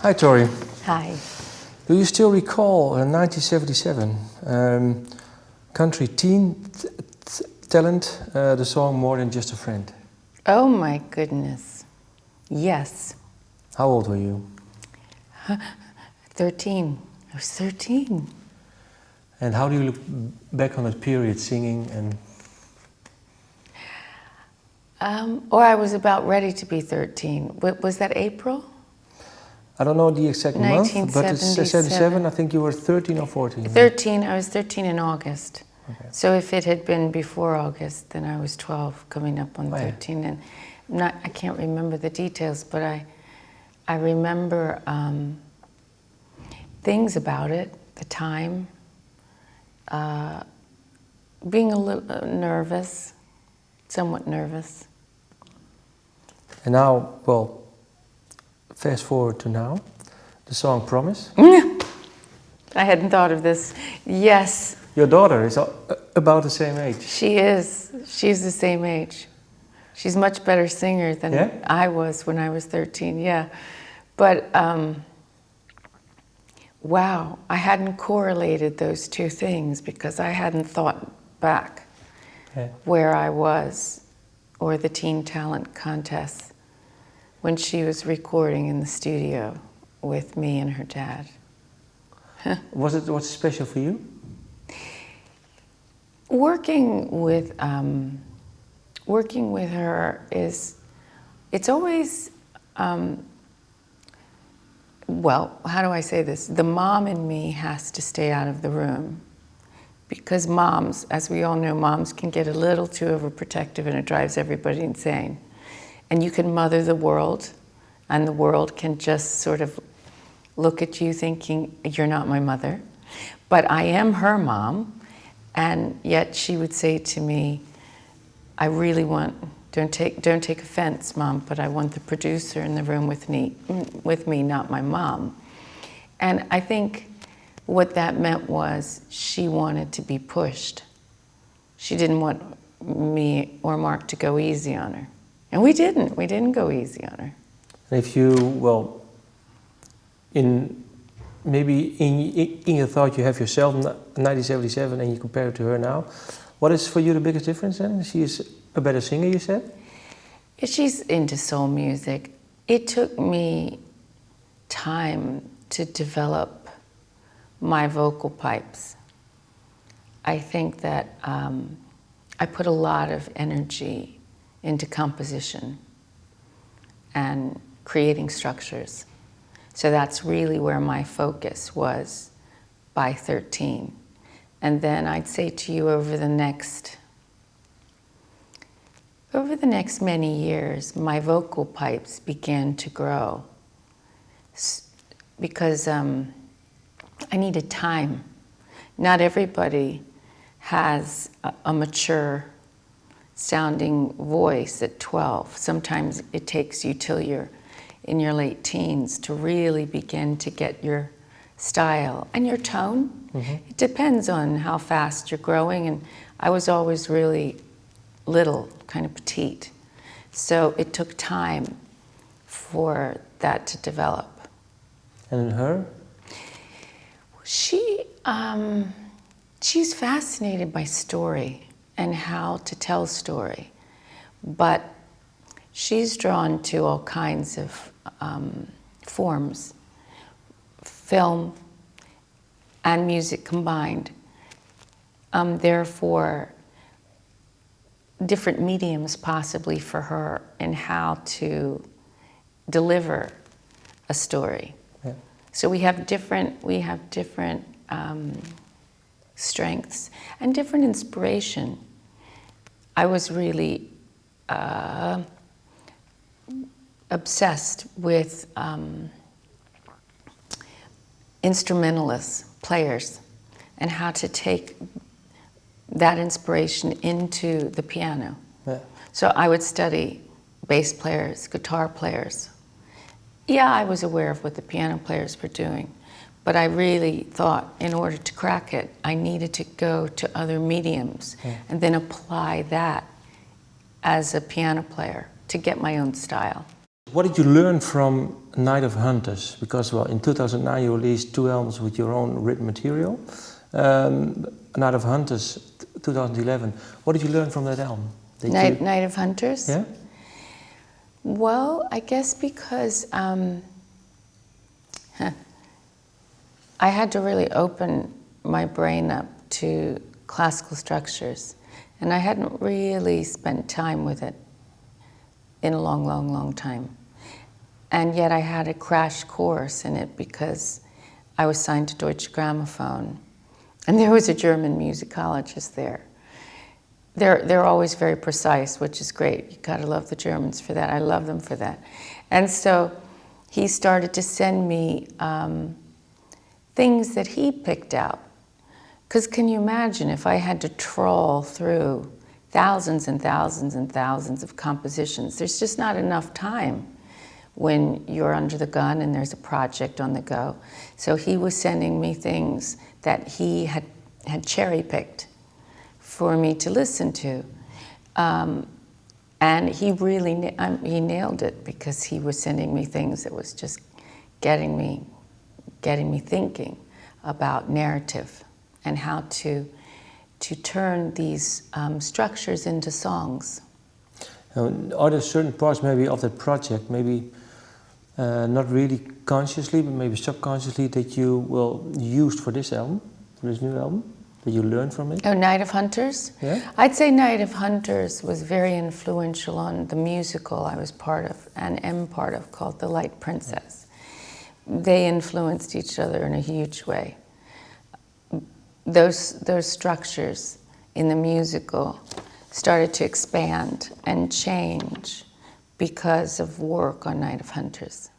Hi, Tori. Hi. Do you still recall 1977 country teen talent, the song More Than Just a Friend? Oh my goodness. Yes. How old were you? 13. I was 13. And how do you look back on that period singing and... Or I was about ready to be 13. Was that April? I don't know the exact month, but it's 77. I think you were 13 or 14. 13. I was 13 in August. Okay. So if it had been before August, then I was 12, coming up on 13. Yeah. And I can't remember the details, but I remember things about it, the time, being a little nervous, somewhat nervous. And now, well, fast forward to now, the song Promise. I hadn't thought of this. Yes. Your daughter is about the same age. She is. She's the same age. She's a much better singer than I was when I was 13, yeah. But, wow, I hadn't correlated those two things because I hadn't thought back where I was, or the Teen Talent Contest, when she was recording in the studio with me and her dad. What's special for you? Working with her it's always, well, how do I say this? The mom in me has to stay out of the room, because moms, as we all know, moms can get a little too overprotective and it drives everybody insane. And you can mother the world, and the world can just sort of look at you thinking, you're not my mother. But I am her mom, and yet she would say to me, I really want, don't take offense, Mom, but I want the producer in the room with me, not my mom. And I think what that meant was she wanted to be pushed. She didn't want me or Mark to go easy on her. And we didn't go easy on her. If you, well, maybe in your thought you have yourself in 1977 and you compare it to her now, what is for you the biggest difference then? She is a better singer, you said? She's into soul music. It took me time to develop my vocal pipes. I think that I put a lot of energy into composition and creating structures. So that's really where my focus was by 13. And then I'd say to you over the next many years, my vocal pipes began to grow because I needed time. Not everybody has a mature sounding voice at 12. Sometimes it takes you till you're in your late teens to really begin to get your style and your tone. Mm-hmm. It depends on how fast you're growing, and I was always really little, kind of petite. So it took time for that to develop. And her? She's fascinated by story and how to tell story, but she's drawn to all kinds of forms, film and music combined. Therefore, different mediums possibly for her in how to deliver a story. Yeah. So we have different strengths and different inspiration. I was really obsessed with instrumentalists, players, and how to take that inspiration into the piano. Yeah. So I would study bass players, guitar players. Yeah, I was aware of what the piano players were doing, but I really thought in order to crack it, I needed to go to other mediums and then apply that as a piano player to get my own style. what did you learn from Night of Hunters? Because, well, in 2009 you released 2 albums with your own written material. Night of Hunters, 2011. What did you learn from that album? Night of Hunters? Yeah? Well, I guess because I had to really open my brain up to classical structures, and I hadn't really spent time with it in a long, long, long time. And yet I had a crash course in it because I was signed to Deutsche Grammophon, and there was a German musicologist there. They're always very precise, which is great. You gotta love the Germans for that. I love them for that. And so he started to send me things that he picked out. Because can you imagine if I had to trawl through thousands and thousands and thousands of compositions? There's just not enough time when you're under the gun and there's a project on the go. So he was sending me things that he had cherry-picked for me to listen to. And he really, he nailed it, because he was sending me things that was just getting me thinking about narrative and how to turn these structures into songs. Are there certain parts maybe of that project, maybe not really consciously, but maybe subconsciously, that you will use for this album, for this new album, that you learned from it? Oh, Night of Hunters? Yeah. I'd say Night of Hunters was very influential on the musical I was part of and am part of, called The Light Princess. They influenced each other in a huge way. Those structures in the musical started to expand and change because of work on Night of Hunters.